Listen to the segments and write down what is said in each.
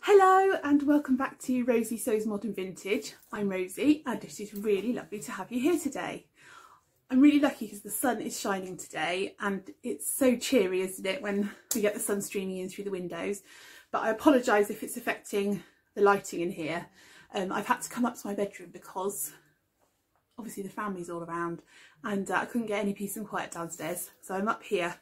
Hello and welcome back to Rosie Sews Modern Vintage. I'm Rosie and it is really lovely to have you here today. I'm really lucky because the sun is shining today and it's so cheery, isn't it, when we get the sun streaming in through the windows. But I apologise if it's affecting the lighting in here. I've had to come up to my bedroom because obviously the family's all around and I couldn't get any peace and quiet downstairs. So I'm up here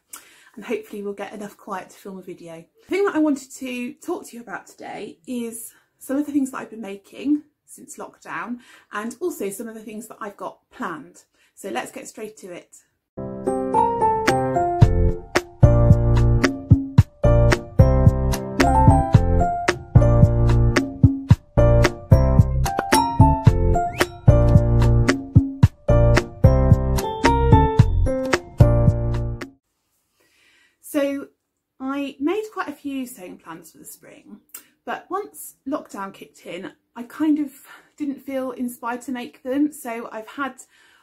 and hopefully we'll get enough quiet to film a video. The thing that I wanted to talk to you about today is some of the things that I've been making since lockdown and also some of the things that I've got planned. So let's get straight to it. So I made quite a few sewing plans for the spring, but once lockdown kicked in, I kind of didn't feel inspired to make them. So I've had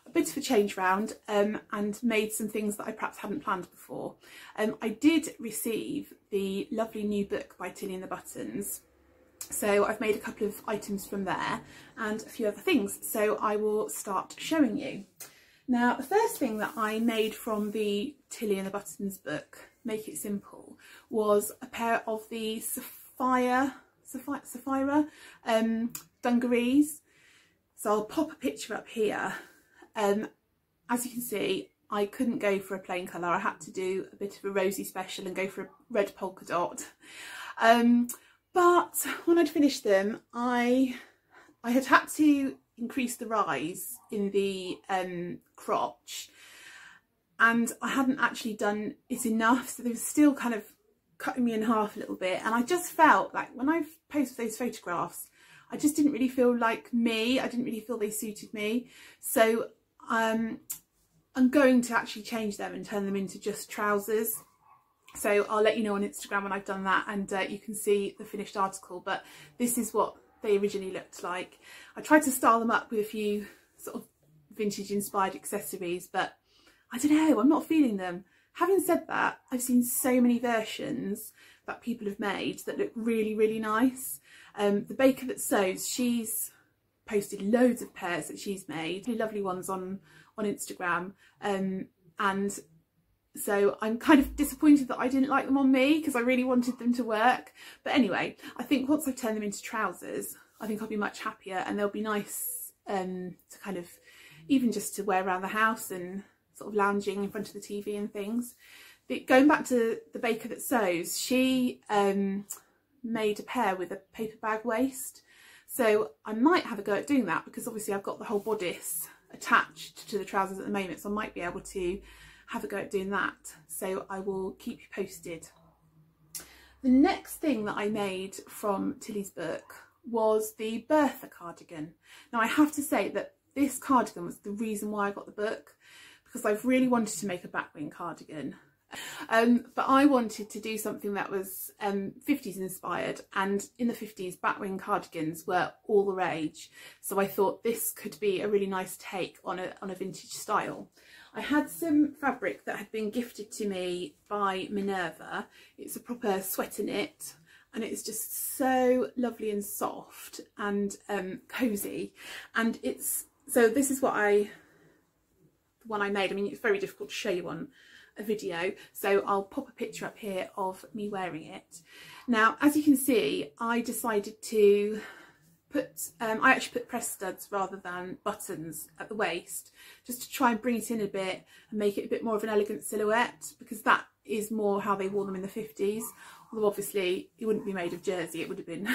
a bit of a change round and made some things that I perhaps hadn't planned before. I did receive the lovely new book by Tilly and the Buttons. So I've made a couple of items from there and a few other things. So I will start showing you. Now, the first thing that I made from the Tilly and the Buttons book, Make It Simple, was a pair of the Sapphira Dungarees. So I'll pop a picture up here. As you can see, I couldn't go for a plain colour. I had to do a bit of a rosy special and go for a red polka dot. But when I'd finished them, I had to increase the rise in the crotch and I hadn't actually done it enough, so they were still kind of cutting me in half a little bit, and I just felt like when I posted those photographs I just didn't really feel like me. I didn't really feel they suited me, so I'm going to actually change them and turn them into just trousers. So I'll let you know on Instagram when I've done that and you can see the finished article, but this is what they originally looked like. I tried to style them up with a few sort of vintage inspired accessories, but I don't know, I'm not feeling them. Having said that, I've seen so many versions that people have made that look really, really nice. The baker that sews, she's posted loads of pairs that she's made, really lovely ones on Instagram, and so I'm kind of disappointed that I didn't like them on me because I really wanted them to work. But anyway, I think once I've turned them into trousers, I think I'll be much happier and they'll be nice to kind of even just to wear around the house and sort of lounging in front of the TV and things. But going back to the baker that sews, she made a pair with a paper bag waist. So I might have a go at doing that because obviously I've got the whole bodice attached to the trousers at the moment, so I might be able to have a go at doing that. So I will keep you posted. The next thing that I made from Tilly's book was the Bertha cardigan. Now I have to say that this cardigan was the reason why I got the book, because I've really wanted to make a Batwing cardigan. But I wanted to do something that was 50s inspired, and in the 50s Batwing cardigans were all the rage, so I thought this could be a really nice take on a vintage style. I had some fabric that had been gifted to me by Minerva. It's a proper sweater knit and it's just so lovely and soft and cosy, and so this is what the one I made. I mean, it's very difficult to show you on a video, so I'll pop a picture up here of me wearing it. Now, as you can see, I decided to I actually put press studs rather than buttons at the waist, just to try and bring it in a bit and make it a bit more of an elegant silhouette, because that is more how they wore them in the 50s. Although obviously it wouldn't be made of jersey, it would have been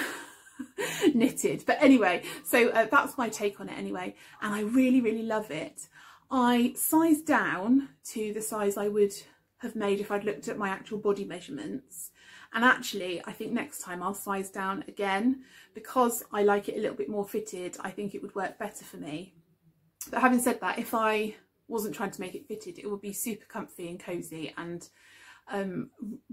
knitted. But anyway, so that's my take on it anyway, and I really, really love it. I sized down to the size I would have made if I'd looked at my actual body measurements, and actually I think next time I'll size down again because I like it a little bit more fitted. I think it would work better for me. But having said that, if I wasn't trying to make it fitted, it would be super comfy and cosy and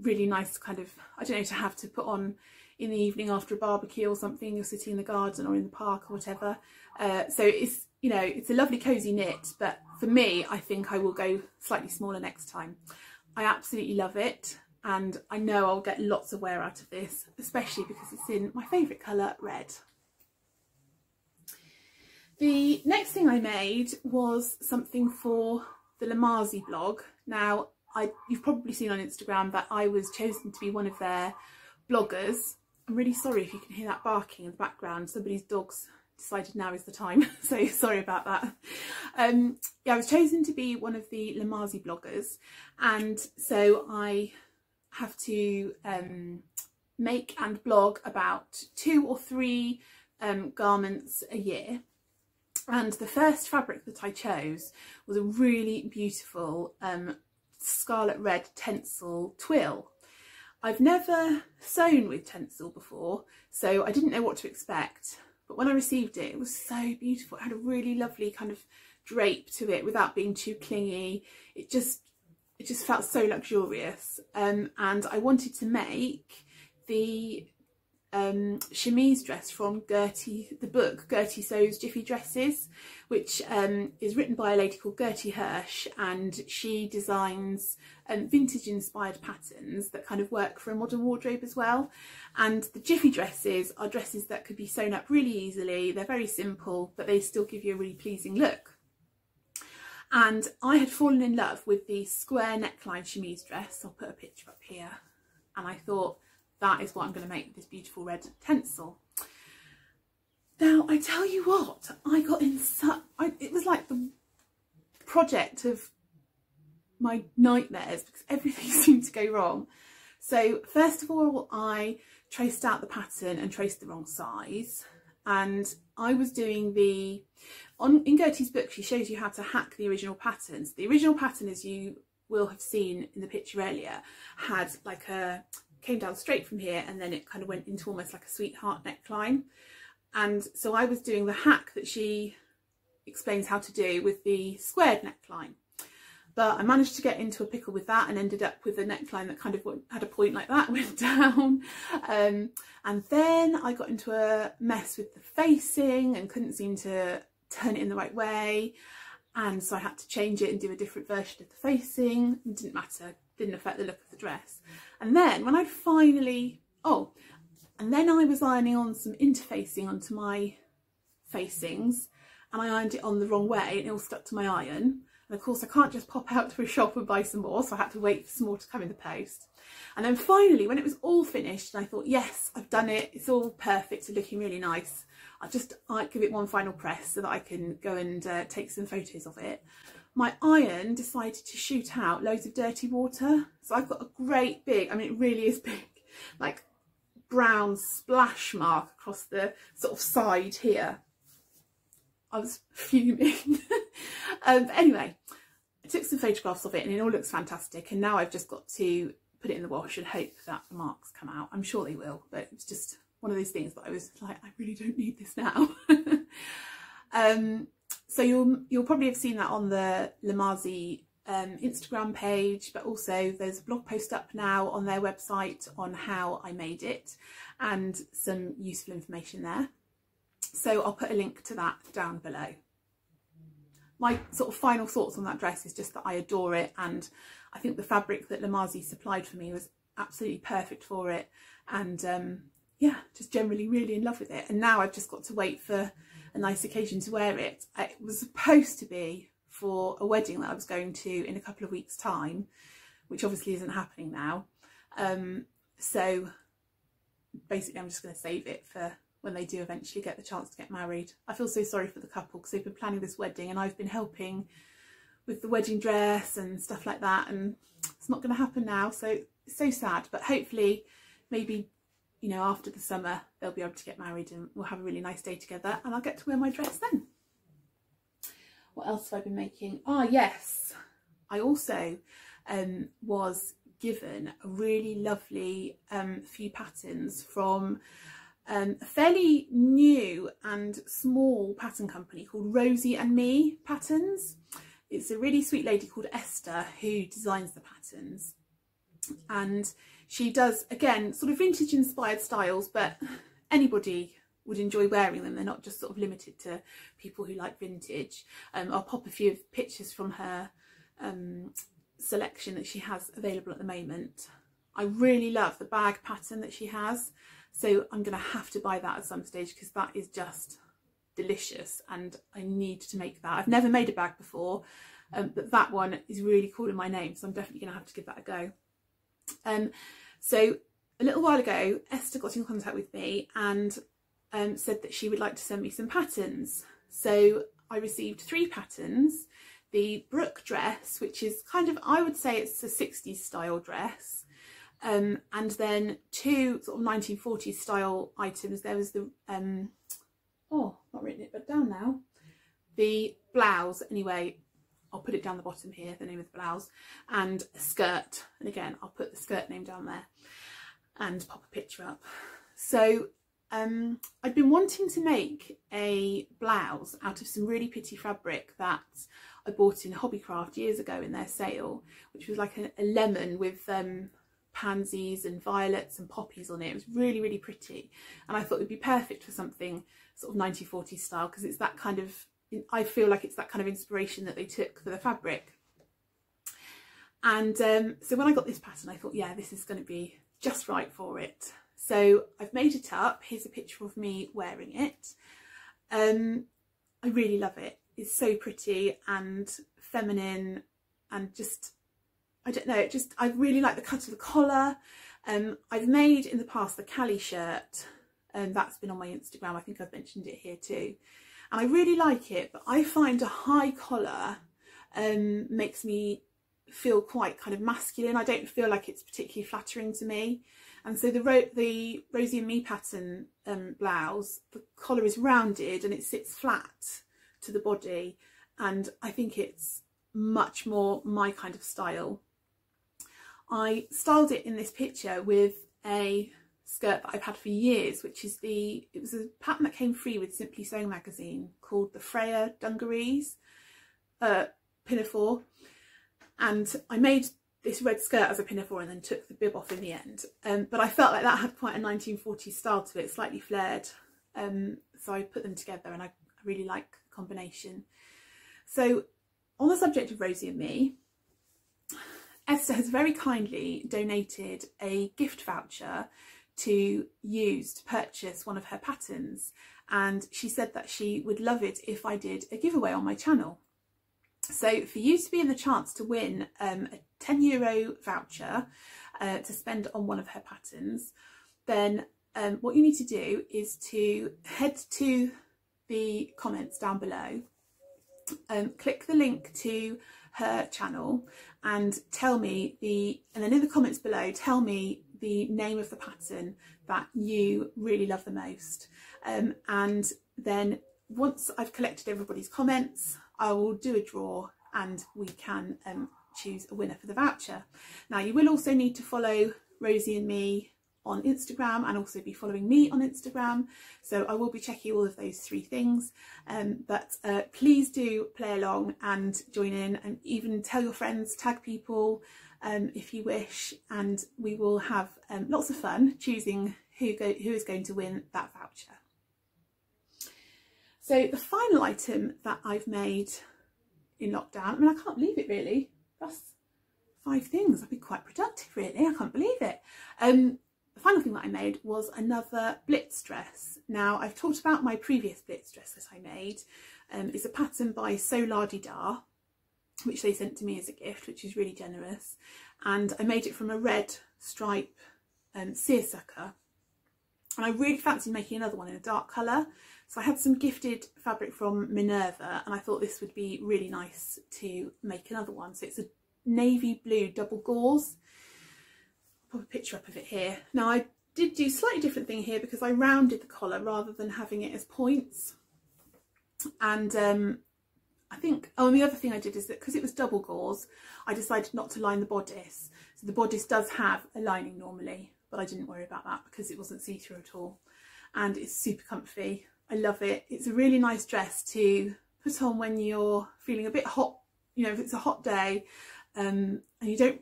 really nice, kind of, I don't know, to have to put on in the evening after a barbecue or something. You're sitting in the garden or in the park or whatever. So it's, you know, it's a lovely cosy knit, but for me, I think I will go slightly smaller next time. I absolutely love it. and I know I'll get lots of wear out of this, especially because it's in my favourite colour, red. The next thing I made was something for the Melange blog. Now, you've probably seen on Instagram that I was chosen to be one of their bloggers. I'm really sorry if you can hear that barking in the background. Somebody's dog's decided now is the time, so sorry about that. Yeah, I was chosen to be one of the Melange bloggers, and so I have to make and blog about 2 or 3 garments a year. And the first fabric that I chose was a really beautiful scarlet red tencel twill. I've never sewn with tencel before, so I didn't know what to expect. But when I received it, it was so beautiful. It had a really lovely kind of drape to it without being too clingy. It just felt so luxurious. And I wanted to make the chemise dress from Gertie, the book Gertie Sews Jiffy Dresses, which is written by a lady called Gertie Hirsch, and she designs vintage inspired patterns that kind of work for a modern wardrobe as well. And the Jiffy dresses are dresses that could be sewn up really easily. They're very simple, but they still give you a really pleasing look. And I had fallen in love with the square neckline chemise dress. I'll put a picture up here, and I thought, that is what I'm going to make with this beautiful red tencel. Now, I tell you what, I got in it was like the project of my nightmares because everything seemed to go wrong. So first of all, I traced out the pattern and traced the wrong size. And I was doing in Gertie's book, she shows you how to hack the original patterns. The original pattern, as you will have seen in the picture earlier, had like came down straight from here, and then it kind of went into almost like a sweetheart neckline. And so I was doing the hack that she explains how to do with the squared neckline. But I managed to get into a pickle with that and ended up with a neckline that kind of had a point like that, went down. And then I got into a mess with the facing and couldn't seem to turn it in the right way. And so I had to change it and do a different version of the facing. It didn't matter, didn't affect the look of the dress. And then when I finally, and then I was ironing on some interfacing onto my facings, and I ironed it on the wrong way and it all stuck to my iron. And of course I can't just pop out to a shop and buy some more, so I had to wait for some more to come in the post. And then finally, when it was all finished, I thought, yes, I've done it, it's all perfect, it's looking really nice. I'll give it one final press so that I can go and take some photos of it. My iron decided to shoot out loads of dirty water. So I've got a great big, I mean, it really is big, like brown splash mark across the sort of side here. I was fuming. But anyway, I took some photographs of it and it all looks fantastic. And now I've just got to put it in the wash and hope that the marks come out. I'm sure they will, but it's just one of those things that I was like, I really don't need this now. So you'll probably have seen that on the Melange Instagram page, but also there's a blog post up now on their website on how I made it and some useful information there. So I'll put a link to that down below. My sort of final thoughts on that dress is just that I adore it, and I think the fabric that Melange supplied for me was absolutely perfect for it, and yeah, just generally really in love with it. And now I've just got to wait for a nice occasion to wear it. It was supposed to be for a wedding that I was going to in a couple of weeks' time, which obviously isn't happening now. So basically I'm just going to save it for when they do eventually get the chance to get married. I feel so sorry for the couple because they've been planning this wedding and I've been helping with the wedding dress and stuff like that, and it's not going to happen now, so it's so sad. But hopefully maybe, you know, after the summer they'll be able to get married and we'll have a really nice day together and I'll get to wear my dress then. What else have I been making? Ah, yes, I also was given a really lovely few patterns from a fairly new and small pattern company called Rosie and Me Patterns. It's a really sweet lady called Esther who designs the patterns, and she does, again, sort of vintage inspired styles, but anybody would enjoy wearing them. They're not just sort of limited to people who like vintage. I'll pop a few of pictures from her selection that she has available at the moment I really love the bag pattern that she has, so I'm going to have to buy that at some stage because that is just delicious and I need to make that. I've never made a bag before, but that one is really calling my name, so I'm definitely going to have to give that a go. So a little while ago, Esther got in contact with me and said that she would like to send me some patterns. So I received 3 patterns. The Brooke dress, which is kind of, I would say it's a 60s style dress. And then 2 sort of 1940s style items. There was the, oh, not written it, but down now. The blouse, anyway, I'll put it down the bottom here, the name of the blouse, and a skirt. And again, I'll put the skirt name down there and pop a picture up. So I'd been wanting to make a blouse out of some really pretty fabric that I bought in Hobbycraft years ago in their sale, which was like a lemon with pansies and violets and poppies on it. It was really, really pretty, and I thought it would be perfect for something sort of 1940s style, because it's that kind of, I feel like it's that kind of inspiration that they took for the fabric. And so when I got this pattern, I thought, yeah, this is going to be just right for it. So I've made it up. Here's a picture of me wearing it. I really love it. It's so pretty and feminine and just, I don't know, I really like the cut of the collar. I've made in the past the Cali shirt, and that's been on my Instagram. I think I've mentioned it here too. And I really like it, but I find a high collar makes me feel quite kind of masculine. I don't feel like it's particularly flattering to me. And so the Rosie and Me pattern blouse, the collar is rounded and it sits flat to the body, and I think it's much more my kind of style. I styled it in this picture with a skirt that I've had for years, which is it was a pattern that came free with Simply Sewing magazine called the Sapphira Dungarees pinafore, and I made this red skirt as a pinafore and then took the bib off in the end, but I felt like that had quite a 1940s style to it, slightly flared, so I put them together and I really like the combination. So on the subject of Rosie and Me, Esther has very kindly donated a gift voucher to use to purchase one of her patterns, and she said that she would love it if I did a giveaway on my channel. So for you to be in the chance to win a €10 voucher to spend on one of her patterns, then what you need to do is to head to the comments down below, click the link to her channel and tell me and then in the comments below tell me the name of the pattern that you really love the most, and then once I've collected everybody's comments, I will do a draw and we can choose a winner for the voucher. Now you will also need to follow Rosie and Me on Instagram and also be following me on Instagram, so I will be checking all of those 3 things, but please do play along and join in, and even tell your friends, tag people if you wish, and we will have lots of fun choosing who is going to win that voucher. So the final item that I've made in lockdown, I mean, I can't believe it really, that's 5 things. I've been quite productive really, I can't believe it. The final thing that I made was another Blitz dress. Now I've talked about my previous Blitz dress that I made. It's a pattern by So La Di Da, which they sent to me as a gift, which is really generous, and I made it from a red stripe seersucker, and I really fancied making another one in a dark colour, so I had some gifted fabric from Minerva and I thought this would be really nice to make another one. So it's a navy blue double gauze. I'll pop a picture up of it here. Now I did do a slightly different thing here because I rounded the collar rather than having it as points, and I think, oh, and the other thing I did is that because it was double gauze, I decided not to line the bodice. So the bodice does have a lining normally, but I didn't worry about that because it wasn't see-through at all, and it's super comfy. I love it. It's a really nice dress to put on when you're feeling a bit hot, you know, if it's a hot day, and you don't,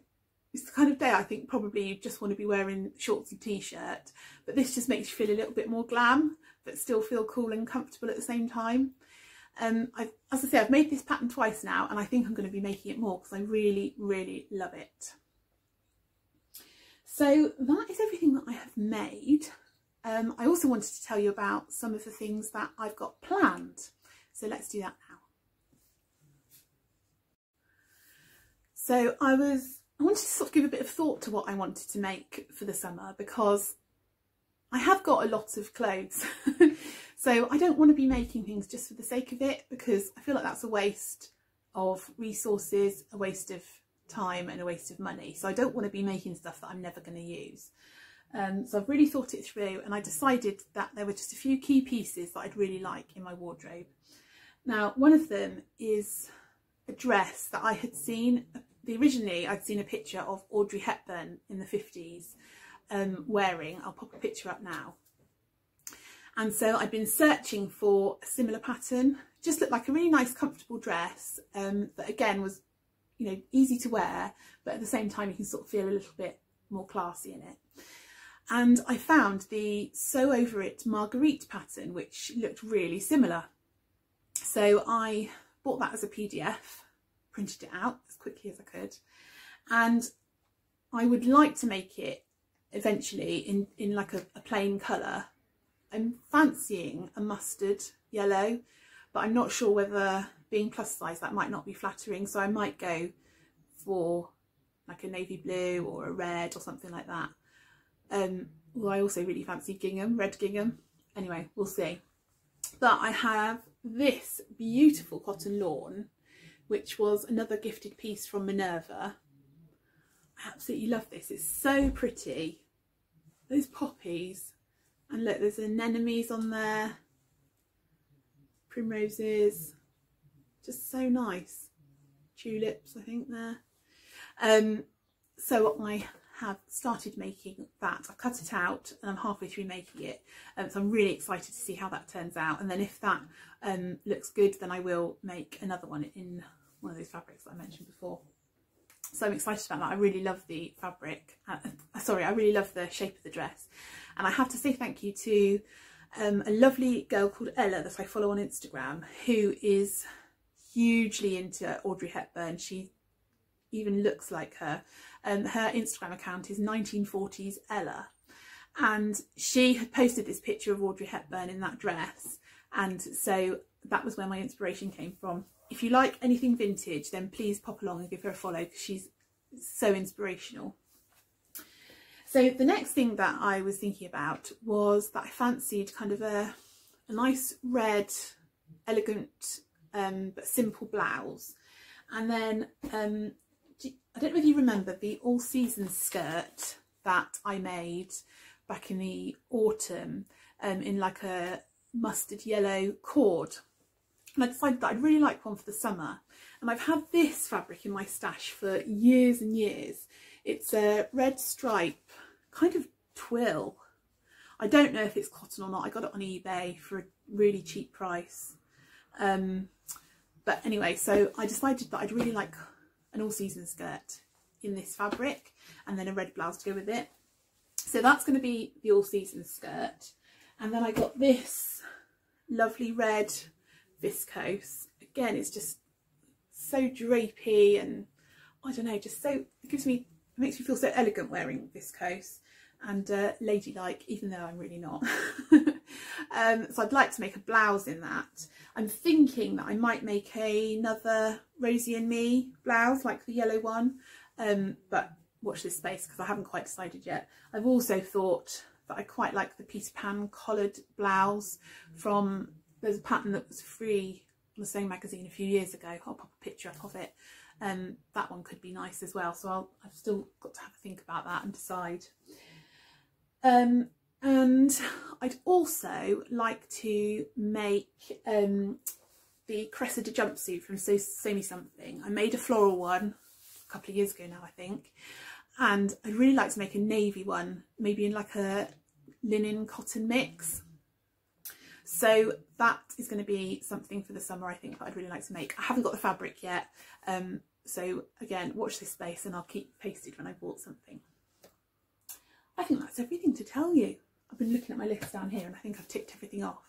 it's the kind of day I think probably you just want to be wearing shorts and t-shirt, but this just makes you feel a little bit more glam but still feel cool and comfortable at the same time. As I say, I've made this pattern twice now and I think I'm going to be making it more because I really, really love it. So that is everything that I have made. I also wanted to tell you about some of the things that I've got planned. So let's do that now. So I wanted to sort of give a bit of thought to what I wanted to make for the summer, because I have got a lot of clothes. So I don't want to be making things just for the sake of it, because I feel like that's a waste of resources, a waste of time and a waste of money. So I don't want to be making stuff that I'm never going to use. So I've really thought it through, and I decided that there were just a few key pieces that I'd really like in my wardrobe. Now, one of them is a dress that I had seen. Originally, I'd seen a picture of Audrey Hepburn in the 50s wearing. I'll pop a picture up now. And so I've been searching for a similar pattern. Just looked like a really nice, comfortable dress that again was, you know, easy to wear, but at the same time you can sort of feel a little bit more classy in it. And I found the Sew Over It Marguerite pattern, which looked really similar. So I bought that as a PDF, printed it out as quickly as I could, and I would like to make it eventually in like a plain colour. I'm fancying a mustard yellow, but I'm not sure whether, being plus size, that might not be flattering, so I might go for like a navy blue or a red or something like that. Well, I also really fancy gingham, red gingham. Anyway, we'll see. But I have this beautiful cotton lawn, which was another gifted piece from Minerva. I absolutely love this. It's so pretty. Those poppies. And look, there's anemones on there. Primroses. Just so nice. Tulips, I think, there. So I have started making that. I've cut it out and I'm halfway through making it. So I'm really excited to see how that turns out. And then if that looks good, then I will make another one in one of those fabrics that I mentioned before. So I'm excited about that. I really love the fabric. Sorry, I really love the shape of the dress. And I have to say thank you to a lovely girl called Ella that I follow on Instagram, who is hugely into Audrey Hepburn. She even looks like her. Her Instagram account is 1940s Ella, and she had posted this picture of Audrey Hepburn in that dress, and so that was where my inspiration came from. If you like anything vintage, then please pop along and give her a follow, because she's so inspirational. So the next thing that I was thinking about was that I fancied kind of a nice red, elegant but simple blouse, and then I don't know if you remember the all season skirt that I made back in the autumn in like a mustard yellow cord. And I decided that I'd really like one for the summer. And I've had this fabric in my stash for years and years. It's a red stripe, kind of twill. I don't know if it's cotton or not. I got it on eBay for a really cheap price. But anyway, so I decided that I'd really like an all-season skirt in this fabric, and then a red blouse to go with it. So that's going to be the all-season skirt. And then I got this lovely red viscose. Again, it's just so drapey, and I don't know, just so, it makes me feel so elegant wearing viscose and ladylike, even though I'm really not. So I'd like to make a blouse in that. I'm thinking that I might make another Rosie and Me blouse, like the yellow one, but watch this space because I haven't quite decided yet. I've also thought that I quite like the Peter Pan collared blouse from, there's a pattern that was free on the Sewing magazine a few years ago. I'll pop a picture up of it. That one could be nice as well, so I've still got to have a think about that and decide. And I'd also like to make the Cressida jumpsuit from Sew Me Something. I made a floral one a couple of years ago now, I think, and I'd really like to make a navy one, maybe in like a linen cotton mix. So that is going to be something for the summer, I think, that I'd really like to make. I haven't got the fabric yet, so again, watch this space and I'll keep posted when I bought something. I think that's everything to tell you. I've been looking at my list down here and I think I've ticked everything off.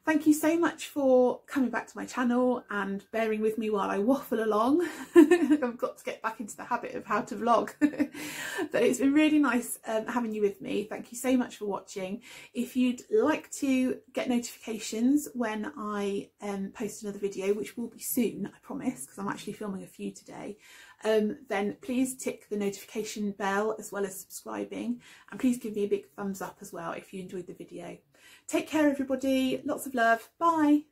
Thank you so much for coming back to my channel and bearing with me while I waffle along. I've got to get back into the habit of how to vlog. But it's been really nice having you with me. Thank you so much for watching. If you'd like to get notifications when I post another video, which will be soon, I promise, because I'm actually filming a few today, then please tick the notification bell as well as subscribing, and please give me a big thumbs up as well if you enjoyed the video. Take care everybody, lots of love, bye.